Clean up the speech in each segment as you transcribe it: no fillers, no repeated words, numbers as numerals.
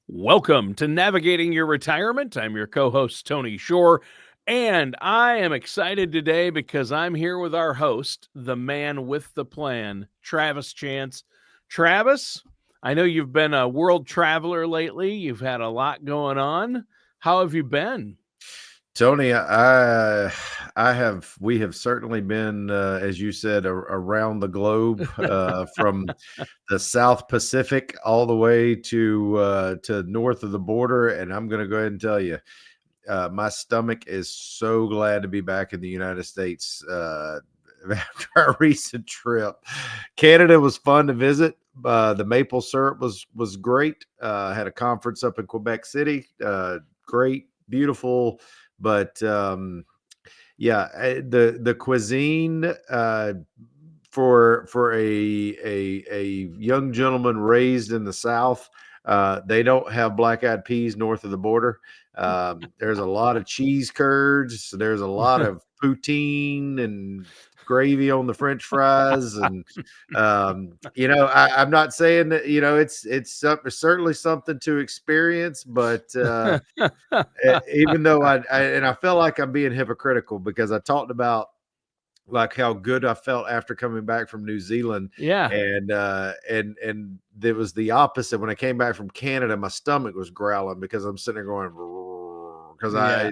Welcome to Navigating Your Retirement. I'm your co host, Tony Shore, and I am excited today because I'm here with our host, the man with the plan, Travis Chance. Travis, I know you've been a world traveler lately. You've had a lot going on. How have you been? Tony, we have certainly been, as you said, around the globe, from the South Pacific all the way to north of the border. And I'm going to go ahead and tell you, my stomach is so glad to be back in the United States after our recent trip. Canada was fun to visit. The maple syrup was great. Had a conference up in Quebec City. Great, beautiful, but the cuisine for a young gentleman raised in the South. They don't have black eyed peas north of the border. There's a lot of cheese curds. There's a lot of poutine and gravy on the French fries, and I'm not saying that certainly something to experience, but even though I felt like I'm being hypocritical because I talked about like how good I felt after coming back from New Zealand, Yeah. and it was the opposite when I came back from Canada. My stomach was growling because I'm sitting there going because Yeah.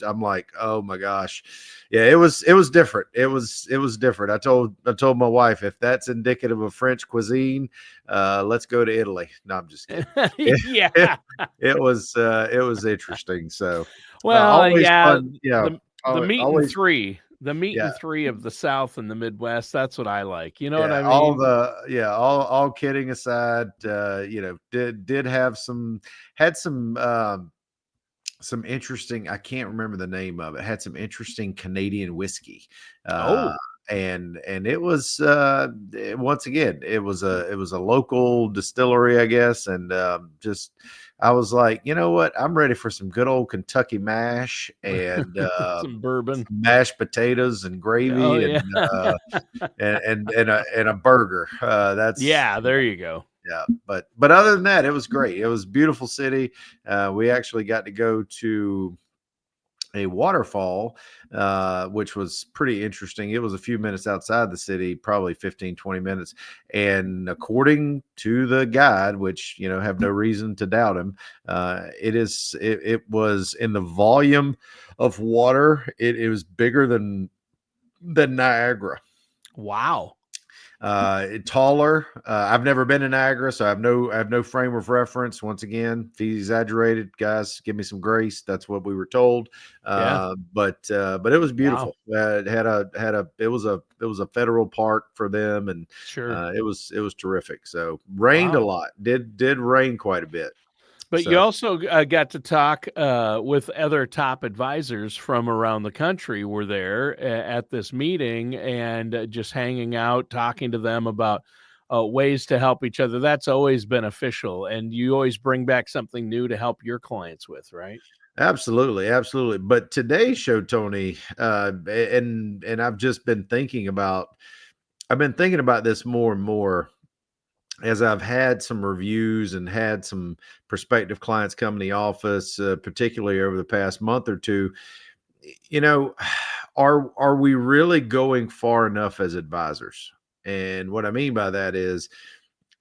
I'm like, oh my gosh, yeah, it was different. It was different. I told my wife, if that's indicative of French cuisine, let's go to Italy. No, I'm just kidding. Yeah. It was interesting. So Well, always yeah, fun. Yeah, the meat and always. three, the meat Yeah, and three of the South and the Midwest. That's what I like. You know what yeah, I mean? all kidding aside, did have had some interesting, I can't remember the name of it, had some interesting Canadian whiskey. Uh Oh, and it was once again, it was a local distillery, I guess, and just I was like, you know what? I'm ready for some good old Kentucky mash and some bourbon. some mashed potatoes and Oh gravy yeah. and a burger. That's Yeah, there you go. yeah, but other than that, it was great. It was a beautiful city. We actually got to go to a waterfall, which was pretty interesting. It was a few minutes outside the city, probably 15, 20 minutes. And according to the guide, which, have no reason to doubt him, it was in the volume of water. It was bigger than Niagara. Wow. Taller. I've never been in Niagara, so I have no frame of reference. Once again, if he's exaggerated, guys, give me some grace. That's what we were told. Yeah. But it was Wow. beautiful. It was a federal park for them, and Sure. it was terrific. So rained a Wow. lot. Did rain quite a bit. But you So also got to talk with other top advisors from around the country were there at this meeting and just hanging out, talking to them about ways to help each other. That's always beneficial. And you always bring back something new to help your clients with, right? absolutely, absolutely. But today's show, Tony, and I've been thinking about this more and more as I've had some reviews and had some prospective clients come in the office, particularly over the past month or two. You know, are we really going far enough as advisors? And what I mean by that is,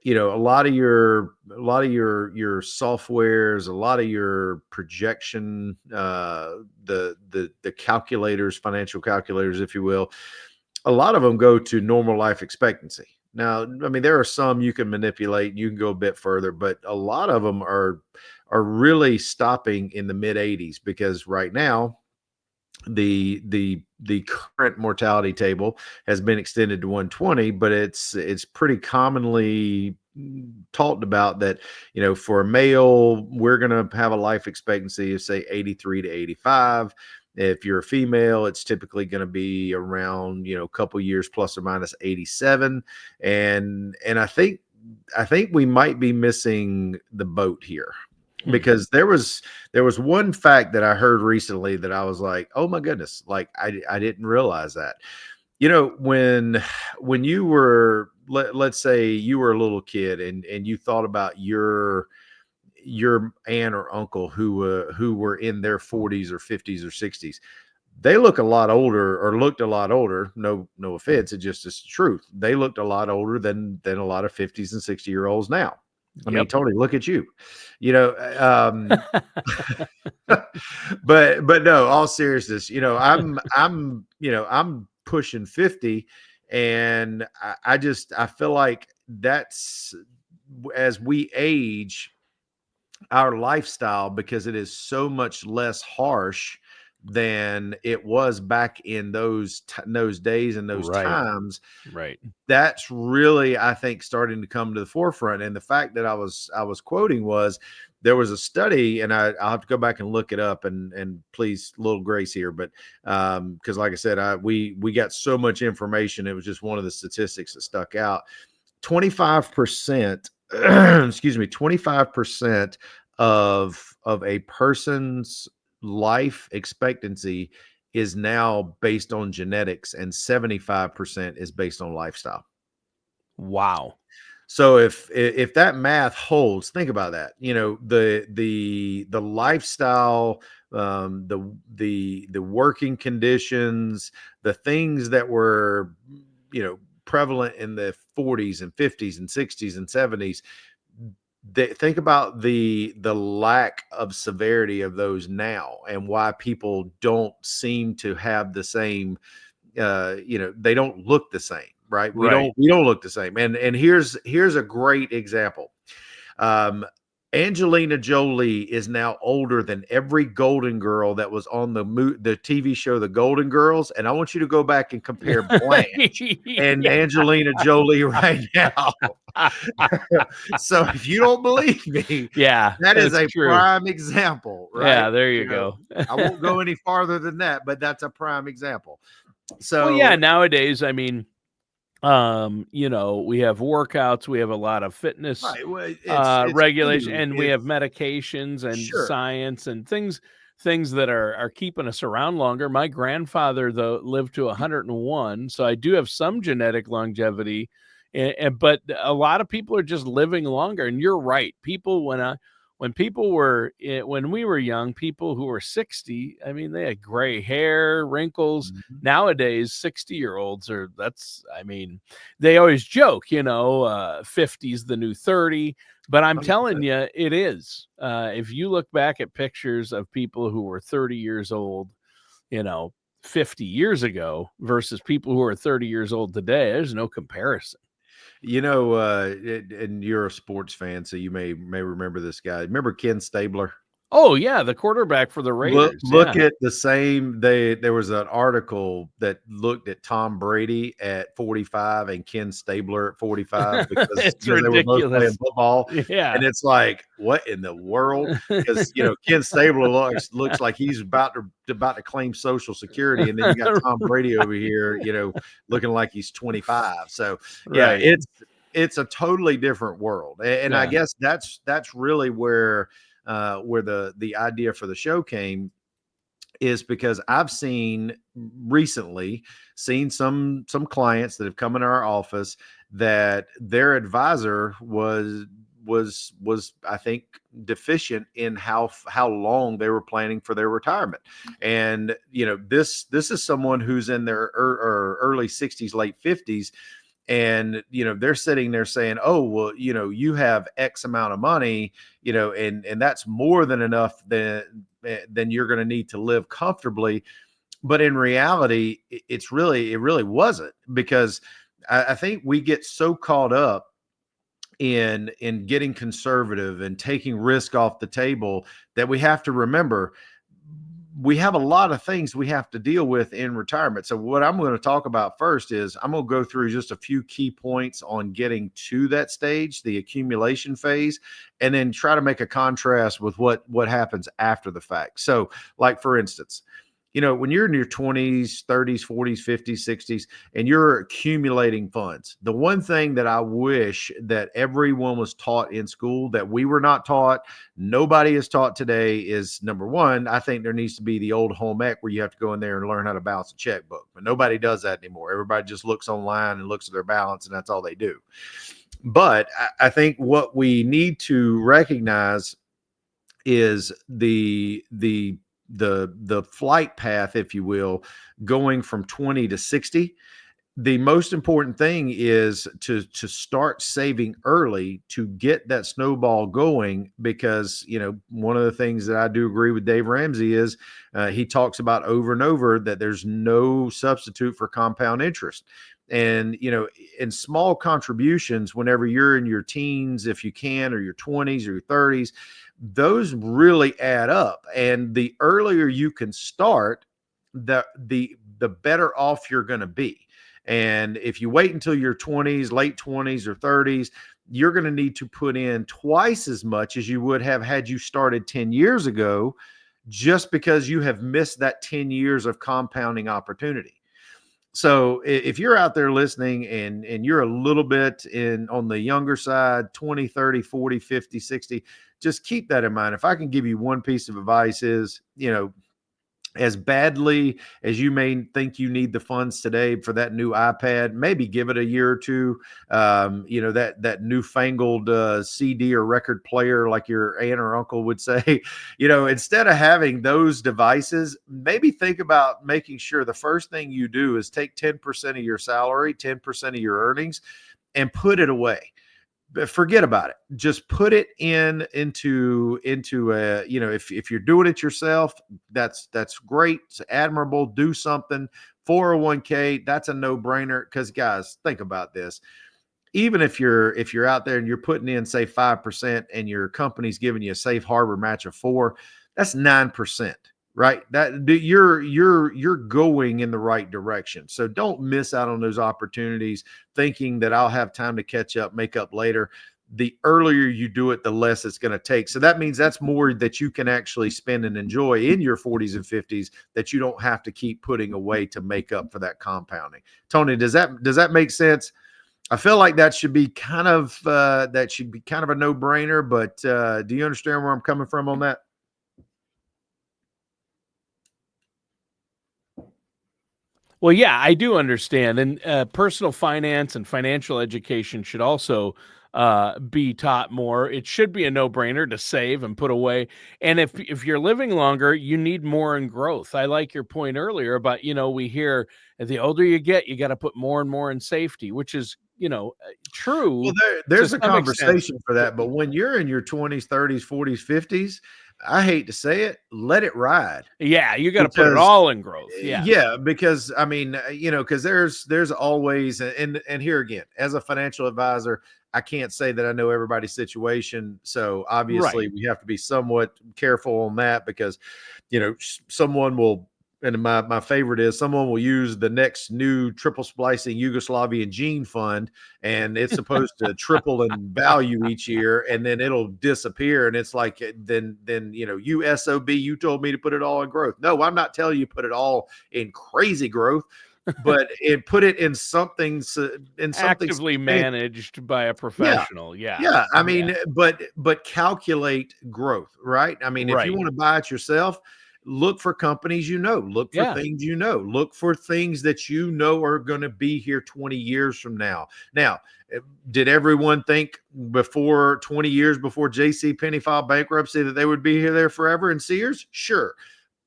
a lot of your softwares, a lot of your projection, the calculators, financial calculators, if you will, a lot of them go to normal life expectancy. Now, I mean, there are some you can manipulate, you can go a bit further, but a lot of them are really stopping in the mid 80s because right now the current mortality table has been extended to 120, but it's pretty commonly talked about that, for a male, we're going to have a life expectancy of say 83 to 85. If you're a female, it's typically going to be around, a couple years plus or minus 87. And I think we might be missing the boat here Hmm. because there was one fact that I heard recently that I was like, "Oh my goodness!" Like I didn't realize that. When you were let's say you were a little kid and you thought about your aunt or uncle who were in their 40s or 50s or 60s, they look a lot older or looked a lot older. No offense, it just is the truth. They looked a lot older than a lot of 50s and 60-year-olds now. I mean, Yep. Tony, look at you. You know, but no, all seriousness, I'm pushing 50, and I feel like that's, as we age, our lifestyle, because it is so much less harsh than it was back in those days and those Right. times. Right. That's really, I think, starting to come to the forefront. And the fact that I was quoting was, there was a study, and I'll have to go back and look it up, and please, little grace here, but because like I said, we got so much information, it was just one of the statistics that stuck out. 25%, excuse me, 25% of a person's life expectancy is now based on genetics, and 75% is based on lifestyle. Wow. So if that math holds, think about that. The lifestyle, the working conditions, the things that were, prevalent in the 40s and 50s and 60s and 70s. Think about the lack of severity of those now, and why people don't seem to have the same, they don't look the same, right? we Right. don't we don't look the same. And here's a great example. um Angelina Jolie is now older than every Golden Girl that was on the TV show The Golden Girls, and I want you to go back and compare Blanche and Yeah. Angelina Jolie right now. So if you don't believe me, Yeah, that is that's a true. prime example, right? Yeah, there you go. I won't go any farther than that, but that's a prime example. Well, yeah, So, nowadays, I mean, we have workouts, we have a lot of fitness right, well, it's regulation, food, and we have it's medications and sure. science and things that are keeping us around longer. My grandfather, though, lived to 101, so I do have some genetic longevity. But a lot of people are just living longer. And you're right. When we were young, people who were 60, I mean, they had gray hair, wrinkles. Mhm. Nowadays, 60-year-olds I mean, they always joke, 50's the new 30, but I'm telling 100%. you, it is. If you look back at pictures of people who were 30 years old, you know, 50 years ago versus people who are 30 years old today, there's no comparison. And you're a sports fan, so you may remember this guy. Remember Ken Stabler? Oh, yeah, the quarterback for the Raiders. Look Yeah. at the same. There was an article that looked at Tom Brady at 45 and Ken Stabler at 45, because It's they were both playing ridiculous. football, Yeah. and it's like, what in the world? Because Ken Stabler looks like he's about to claim Social Security, and then you got Tom Brady over here, looking like he's 25. So yeah, Right. it's a totally different world, and I Yeah. guess that's really where the idea for the show came, is because I've recently seen some clients that have come in our office that their advisor was I think deficient in how long they were planning for their retirement. And this is someone who's in their early 60s, late 50s, and they're sitting there saying, oh well, you have X amount of money, and that's more than enough, then you're going to need to live comfortably. But in reality, it really wasn't, because I think we get so caught up in getting conservative and taking risk off the table, that we have to remember we have a lot of things we have to deal with in retirement. So what I'm going to talk about first is, I'm going to go through just a few key points on getting to that stage, the accumulation phase, and then try to make a contrast with what happens after the fact. So, like, for instance, when you're in your 20s, 30s, 40s, 50s, 60s, and you're accumulating funds, the one thing that I wish that everyone was taught in school that we were not taught, nobody is taught today, is, number one, I think there needs to be the old home ec, where you have to go in there and learn how to balance a checkbook. But nobody does that anymore. Everybody just looks online and looks at their balance, and that's all they do. But I think what we need to recognize is the flight path, if you will, going from 20 to 60. The most important thing is to start saving early to get that snowball going, because one of the things that I do agree with Dave Ramsey is he talks about over and over that there's no substitute for compound interest. And in small contributions, whenever you're in your teens, if you can, or your 20s or your 30s, those really add up. And the earlier you can start, the better off you're going to be. And if you wait until your 20s, late 20s or 30s, you're going to need to put in twice as much as you would have had you started 10 years ago, just because you have missed that 10 years of compounding opportunity. So if you're out there listening and you're a little bit on the younger side, 20, 30, 40, 50, 60, just keep that in mind. If I can give you one piece of advice is, as badly as you may think you need the funds today for that new iPad, maybe give it a year or two. That newfangled CD or record player, like your aunt or uncle would say, instead of having those devices, maybe think about making sure the first thing you do is take 10% of your salary, 10% of your earnings, and put it away. Forget about it. Just put it into a, if you're doing it yourself, that's great. It's admirable. Do something. 401k, that's a no-brainer, because guys, think about this. Even if you're out there and you're putting in, say, 5%, and your company's giving you a safe harbor match of 4%, that's 9%. Right, that you're going in the right direction. So don't miss out on those opportunities thinking that I'll have time to catch up, make up later. The earlier you do it, the less it's going to take. So that means that's more that you can actually spend and enjoy in your 40s and 50s, that you don't have to keep putting away to make up for that compounding. Tony, does that make sense? I feel like that should be kind of a no-brainer, but do you understand where I'm coming from on that? Well, yeah, I do understand. And personal finance and financial education should also be taught more. It should be a no-brainer to save and put away. And if you're living longer, you need more in growth. I like your point earlier about, we hear the older you get, you got to put more and more in safety, which is, Well, true to there's a some extent. conversation for that, but when you're in your 20s, 30s, 40s, 50s, I hate to say it, let it ride. Yeah, you got to put it Because all in growth. Yeah. yeah, because I mean, because there's always, and here again, as a financial advisor, I can't say that I know everybody's situation. So obviously Right. we have to be somewhat careful on that, because someone will, and my favorite is, someone will use the next new triple splicing Yugoslavian gene fund, and it's supposed to triple in value each year, and then it'll disappear. And it's like, then you SOB, you told me to put it all in growth. No, I'm not telling you put it all in crazy growth, but put it in something Actively substantial. managed by a Yeah. professional. Yeah. Yeah, I Yeah. mean, but calculate growth, right? I mean, if you Right. want to buy it yourself, look for companies, look for Yeah. things, look for things that are going to be here 20 years from now. Now, did everyone think before 20 years before JC Penney filed bankruptcy that they would be here there forever? And Sears? Sure.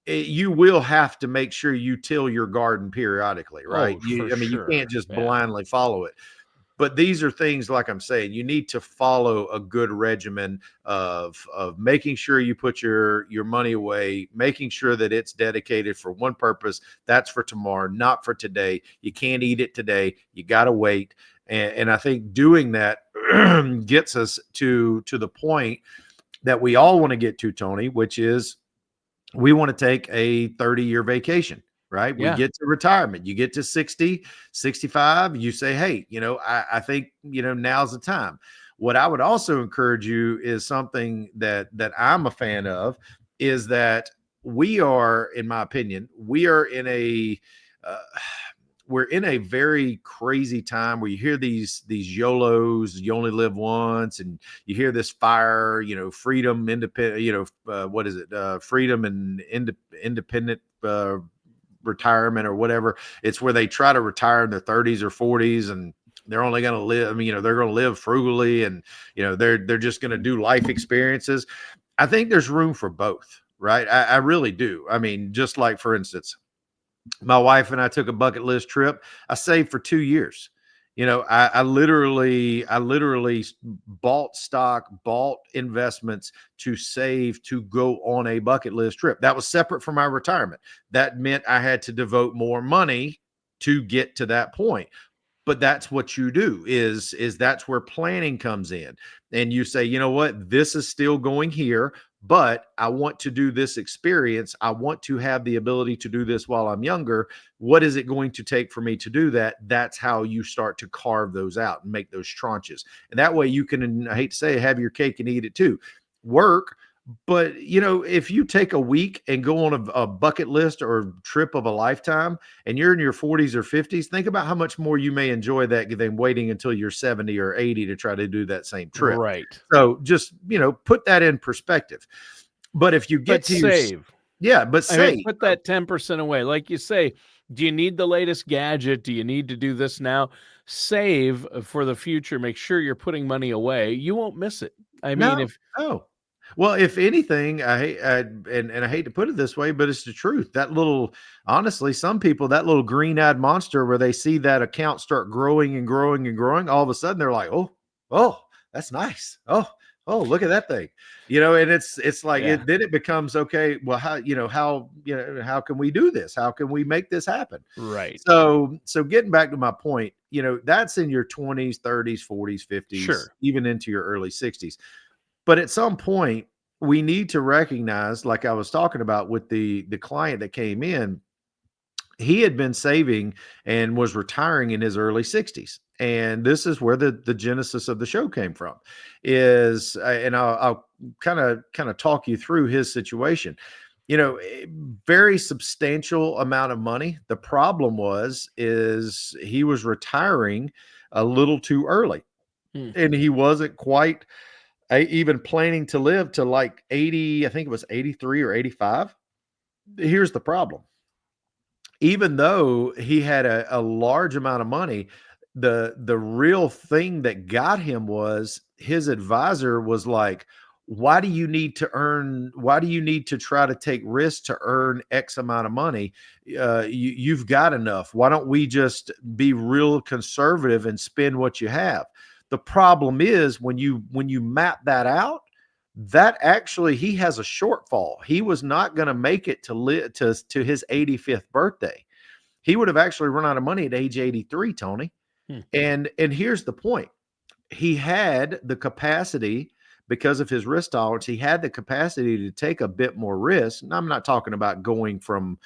You will have to make sure you till your garden periodically, right? Oh, for I mean, you can't sure. just Yeah. blindly follow it. But these are things, like I'm saying, you need to follow a good regimen of making sure you put your money away, making sure that it's dedicated for one purpose. That's for tomorrow, not for today. You can't eat it today. You got to wait. And I think doing that gets us to the point that we all want to get to, Tony, which is we want to take a 30-year vacation, right? We Yeah. get to retirement, you get to 60, 65, you say, hey, I think, now's the time. What I would also encourage you is something that I'm a fan of, is that we are, in my opinion, uh, we're in a very crazy time where you hear these YOLOs, you only live once, and you hear this FIRE, freedom, independent, what is it? Freedom and independent retirement or whatever. It's where they try to retire in their 30s or 40s, and they're only going to live. I mean, they're going to live frugally, and they're just going to do life experiences. I think there's room for both, right? I really do. I mean, just like for instance, my wife and I took a bucket list trip. I saved for 2 years. I literally bought stock, bought investments to save to go on a bucket list trip. That was separate from my retirement. That meant I had to devote more money to get to that point. But that's what you do is that's where planning comes in. And you say, you know what, this is still going here, but I want to do this experience. I want to have the ability to do this while I'm younger. What is it going to take for me to do that? That's how you start to carve those out and make those tranches. And that way you can, and I hate to say it, have your cake and eat it too. Work, but if you take a week and go on a bucket list or trip of a lifetime, and you're in your 40s or 50s, think about how much more you may enjoy that than waiting until you're 70 or 80 to try to do that same trip. Right. So just, put that in perspective. But if you get But to your, save. yeah, but I mean, say, put that 10% away. Like you say, do you need the latest gadget? Do you need to do this now? Save for the future. Make sure you're putting money away. You won't miss it. I mean, no, if no. Well, if anything, and I hate to put it this way, but it's the truth. That little, honestly, some people, that little green-eyed monster where they see that account start growing and growing and growing, all of a sudden they're like, oh, that's nice. Oh, look at that thing. And it's like yeah, then it becomes okay. Well, how can we do this? How can we make this happen? right. So getting back to my point, that's in your 20s, 30s, 40s, 50s, Sure. even into your early 60s. But at some point, we need to recognize, like I was talking about with the client that came in, he had been saving and was retiring in his early 60s. And this is where the genesis of the show came from. And I'll kind of talk you through his situation. Very substantial amount of money. The problem is he was retiring a little too early, Hmm. and he wasn't quite even planning to live to like 80, I think it was 83 or 85. Here's the problem. Even though he had a large amount of money, the real thing that got him was his advisor was like, why do you need to try to take risks to earn X amount of money? You've got enough. Why don't we just be real conservative and spend what you have? The problem is when you map that out, that actually he has a shortfall. He was not going to make it to live to his 85th birthday. He would have actually run out of money at age 83, Tony. Hmm. And here's the point. He had the capacity, because of his risk tolerance, he had the capacity to take a bit more risk. And I'm not talking about going from,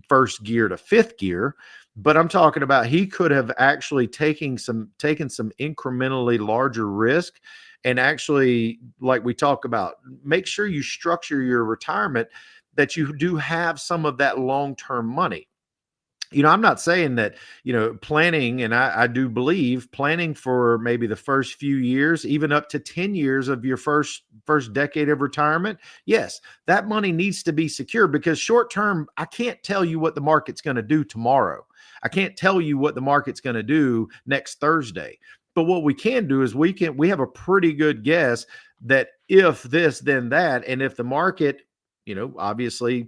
first gear to fifth gear, but I'm talking about he could have actually taken some incrementally larger risk, and actually, like we talk about, make sure you structure your retirement that you do have some of that long-term money. I'm not saying that, planning, and I do believe planning for maybe the first few years, even up to 10 years of your first decade of retirement. Yes, that money needs to be secure, because short term, I can't tell you what the market's going to do tomorrow. I can't tell you what the market's going to do next Thursday. But what we can do is we have a pretty good guess that if this, then that, and if the market, obviously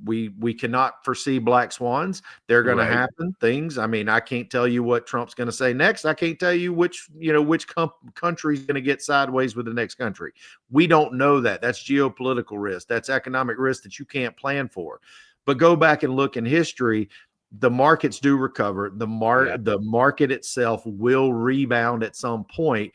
we cannot foresee black swans. They're going to Right. happen. Things. I mean, I can't tell you what Trump's going to say next. I can't tell you which country is going to get sideways with the next country. We don't know that. That's geopolitical risk. That's economic risk that you can't plan for. But go back and look in history. The markets do recover. Yeah. The market itself will rebound at some point.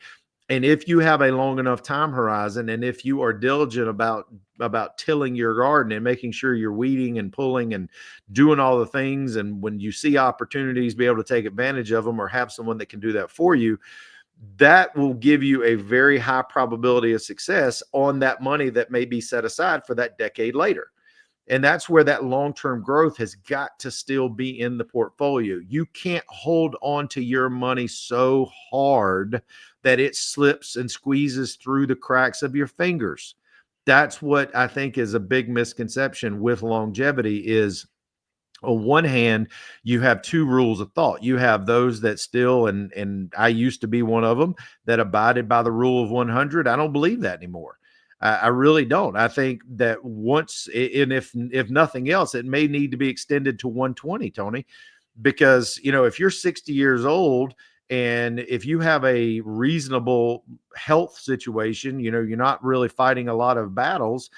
And if you have a long enough time horizon, and if you are diligent about tilling your garden and making sure you're weeding and pulling and doing all the things, and when you see opportunities, be able to take advantage of them or have someone that can do that for you, that will give you a very high probability of success on that money that may be set aside for that decade later. And that's where that long-term growth has got to still be in the portfolio. You can't hold on to your money so hard that it slips and squeezes through the cracks of your fingers. That's what I think is a big misconception with longevity is, on one hand, you have two rules of thought. You have those that still, and I used to be one of them, that abided by the rule of 100. I don't believe that anymore. I really don't. I think that and if nothing else, it may need to be extended to 120, Tony, because if you're 60 years old and if you have a reasonable health situation, you're not really fighting a lot of battles.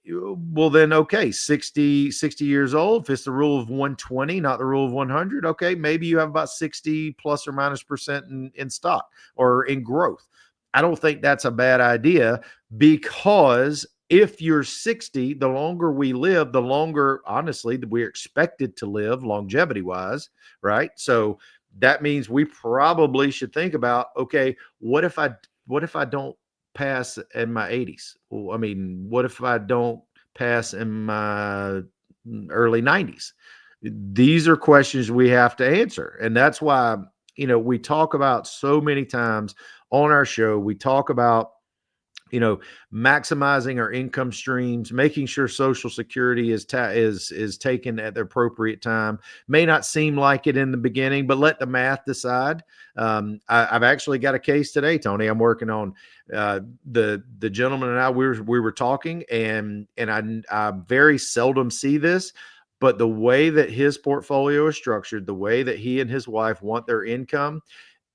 Well, then, okay, 60 years old. If it's the rule of 120, not the rule of 100, okay, maybe you have about 60 plus or minus percent in stock or in growth. I don't think that's a bad idea, because if you're 60, the longer we live, the longer, honestly, that we're expected to live longevity wise, right? So that means we probably should think about, okay, what if I don't pass in my 80s? Well, I mean, what if I don't pass in my early 90s? These are questions we have to answer. And that's why, we talk about so many times on our show, we talk about you know maximizing our income streams, making sure social security is taken at the appropriate time. May not seem like it in the beginning, but let the math decide. I've actually got a case today, Tony. I'm working on the gentleman and I, we were talking, and I very seldom see this, but the way that his portfolio is structured, the way that he and his wife want their income,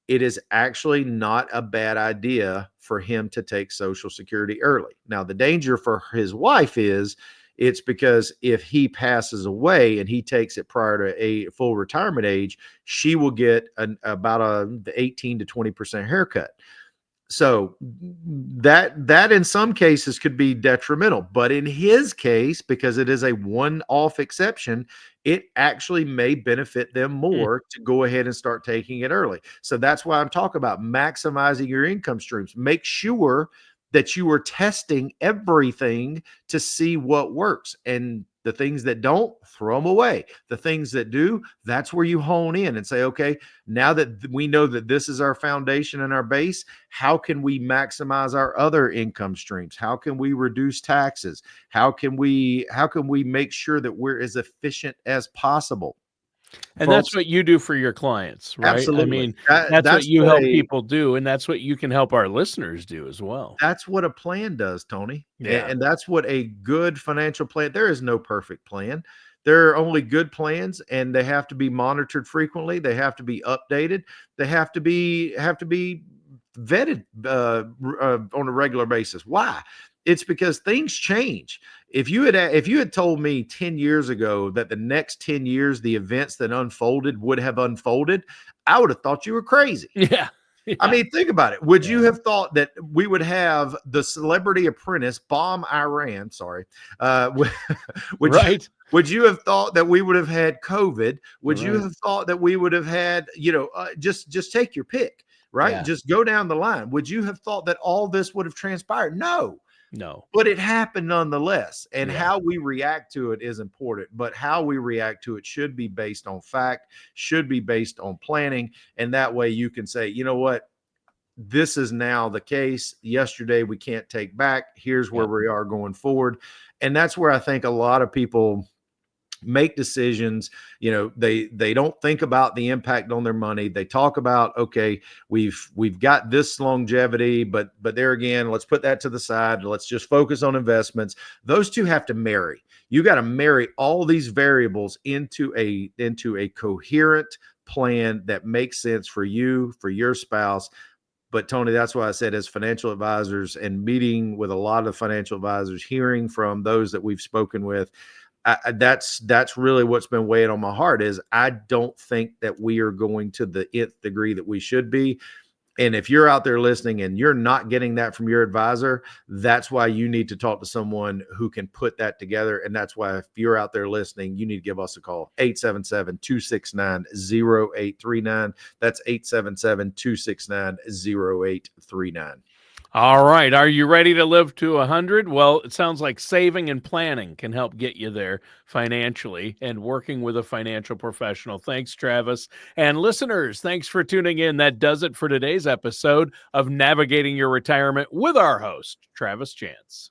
it is actually not a bad idea for him to take Social Security early. Now, the danger for his wife is it's because if he passes away and he takes it prior to a full retirement age, she will get about the 18 to 20% haircut. So that in some cases could be detrimental, but in his case, because it is a one-off exception, it actually may benefit them Hmm. more to go ahead and start taking it early. So that's why I'm talking about maximizing your income streams. Make sure that you are testing everything to see what works, and the things that don't, throw them away. The things that do, that's where you hone in and say, okay, now that we know that this is our foundation and our base, how can we maximize our other income streams? How can we reduce taxes? How can we make sure that we're as efficient as possible? And that's Folks, what you do for your clients, right? I absolutely. mean, That, that's what that's you what help a people do, and that's what you can help our listeners do as well. that's what a plan does, Tony. Yeah. And that's what a good financial plan. There is no perfect plan. There are only good plans, and they have to be monitored frequently. They have to be updated. They have to be vetted on a regular basis. Why? It's because things change. If you had told me 10 years ago that the next 10 years the events that unfolded would have unfolded, I would have thought you were crazy. Yeah. I Yeah. mean, think about it. Would you Yeah. have thought that we would have the Celebrity Apprentice bomb Iran? Sorry. Would would you Right. would you have thought that we would have had COVID? Would you Right. have thought that we would have had, just take your pick, right? Yeah. Just go down the line. Would you have thought that all this would have transpired? No, No. but it happened nonetheless. And Yeah. how we react to it is important. But how we react to it should be based on fact, should be based on planning. And that way you can say, you know what? This is now the case. Yesterday we can't take back. Here's where Yep. we are going forward. And that's where I think a lot of people make decisions. They don't think about the impact on their money. They talk about, okay, we've got this longevity, but there again, let's put that to the side. Let's just focus on investments. Those two have to marry. You got to marry all these variables into a coherent plan that makes sense for you, for your spouse. But Tony, that's why I said, as financial advisors and meeting with a lot of financial advisors, hearing from those that we've spoken with, that's really what's been weighing on my heart. Is I don't think that we are going to the nth degree that we should be. And if you're out there listening and you're not getting that from your advisor, that's why you need to talk to someone who can put that together. And that's why, if you're out there listening, you need to give us a call, 877-269-0839. That's 877-269-0839. All right. Are you ready to live to 100? Well, it sounds like saving and planning can help get you there financially, and working with a financial professional. Thanks, Travis. And listeners, thanks for tuning in. That does it for today's episode of Navigating Your Retirement with our host, Travis Chance.